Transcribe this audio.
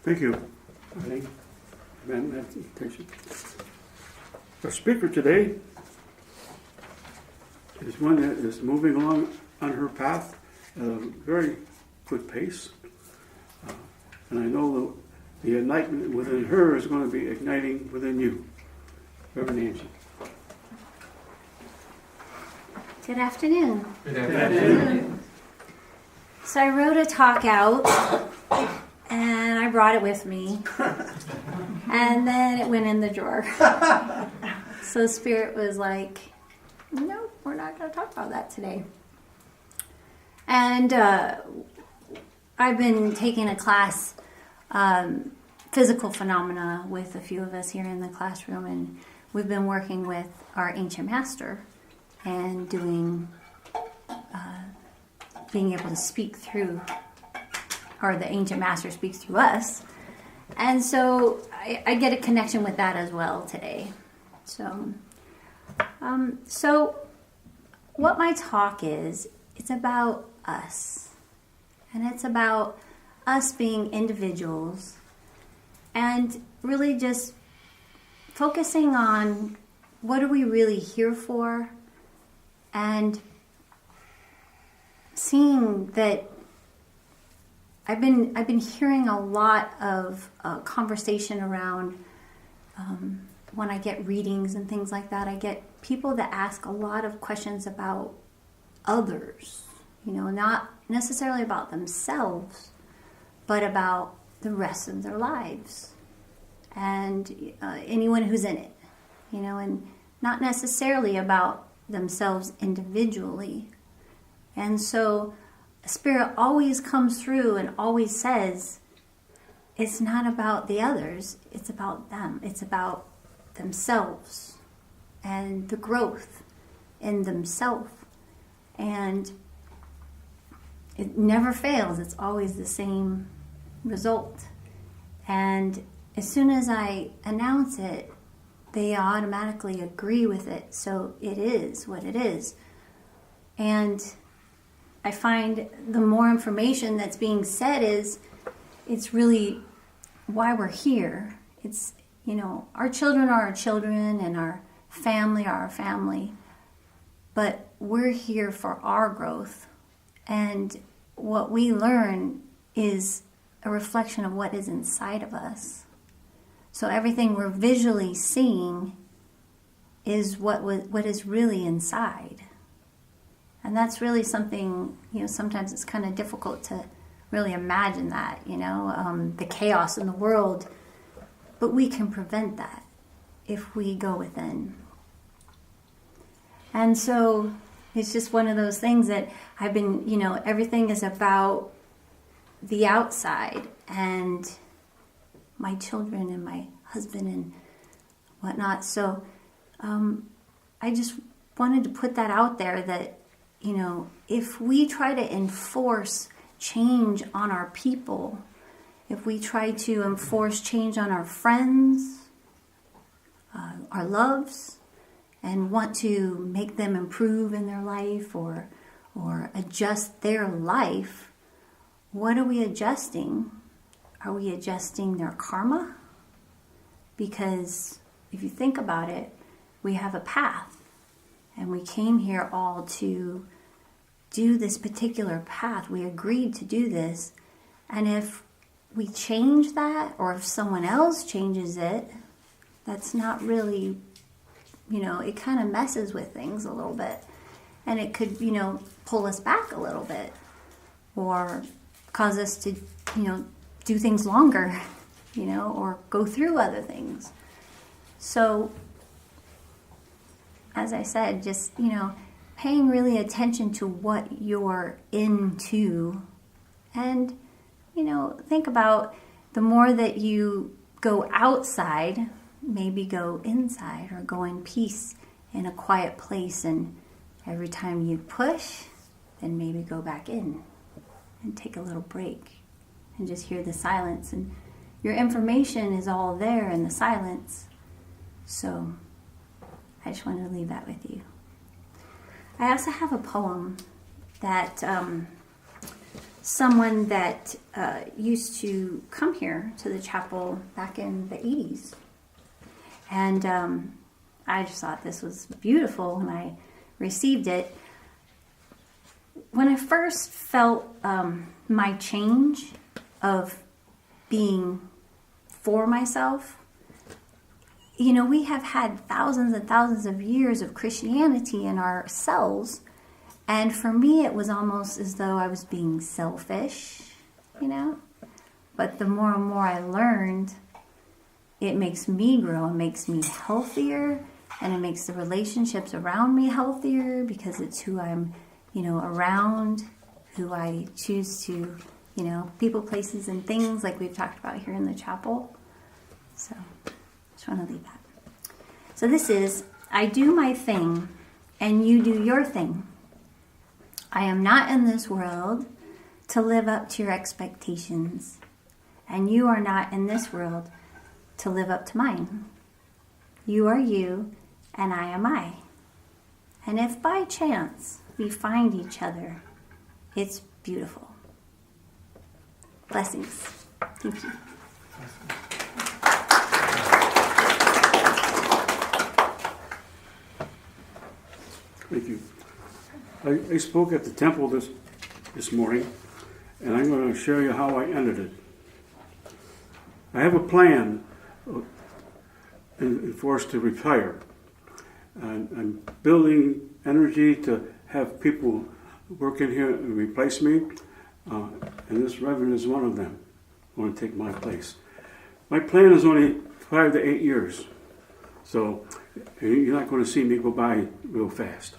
Thank you, Eileen. Meditation. Our speaker today is one that is moving along on her path at a very good pace. And I know the enlightenment within her is going to be igniting within you. Rev Angela. Good afternoon. Good afternoon. So I wrote a talk out, and I brought it with me, and then it went in the drawer. So Spirit was like, nope, we're not going to talk about that today. And I've been taking a class, physical phenomena, with a few of us here in the classroom, and we've been working with our ancient master and doing, being able to speak through, or the ancient master speaks through us. And so I get a connection with that as well today. So what my talk is, it's about us. And it's about us being individuals and really just focusing on what are we really here for, and seeing that I've been hearing a lot of conversation around when I get readings and things like that. I get people that ask a lot of questions about others, not necessarily about themselves, but about the rest of their lives and anyone who's in it, and not necessarily about themselves individually. And so Spirit always comes through and always says, it's not about the others, it's about them. It's about themselves and the growth in themselves. And it never fails. It's always the same result. And as soon as I announce it, they automatically agree with it. So it is what it is. And I find the more information that's being said it's really why we're here. It's, our children are our children and our family are our family. But we're here for our growth. And what we learn is a reflection of what is inside of us. So everything we're visually seeing is what is really inside. And that's really something, sometimes it's kind of difficult to really imagine that, the chaos in the world. But we can prevent that if we go within. And so it's just one of those things that I've been, everything is about the outside and my children and my husband and whatnot. So I just wanted to put that out there that, if we try to enforce change on our people, if we try to enforce change on our friends, our loves, and want to make them improve in their life or adjust their life, what are we adjusting? Are we adjusting their karma? Because if you think about it, we have a path. And we came here all to do this particular path. We agreed to do this. And if we change that, or if someone else changes it, that's not really, it kind of messes with things a little bit. And it could, pull us back a little bit. Or cause us to, do things longer, or go through other things. So, as I said, just, paying really attention to what you're into. And, think about the more that you go outside, maybe go inside or go in peace in a quiet place. And every time you push, then maybe go back in and take a little break and just hear the silence. And your information is all there in the silence. So I just wanted to leave that with you. I also have a poem that someone that used to come here to the chapel back in the 80s. And I just thought this was beautiful when I received it. When I first felt my change of being for myself, you know, we have had thousands and thousands of years of Christianity in ourselves. And for me, it was almost as though I was being selfish, you know. But the more and more I learned, it makes me grow, it makes me healthier, and it makes the relationships around me healthier because it's who I'm, you know, around, who I choose to, you know, people, places, and things like we've talked about here in the chapel. So, just want to leave that. So this is, I do my thing, and you do your thing. I am not in this world to live up to your expectations, and you are not in this world to live up to mine. You are you, and I am I. And if by chance we find each other, it's beautiful. Blessings. Thank you. Thank you. I spoke at the temple this morning, and I'm going to show you how I ended it. I have a plan for us to retire. And I'm building energy to have people work in here and replace me, and this reverend is one of them. I want to take my place. My plan is only 5 to 8 years, so you're not going to see me go by real fast.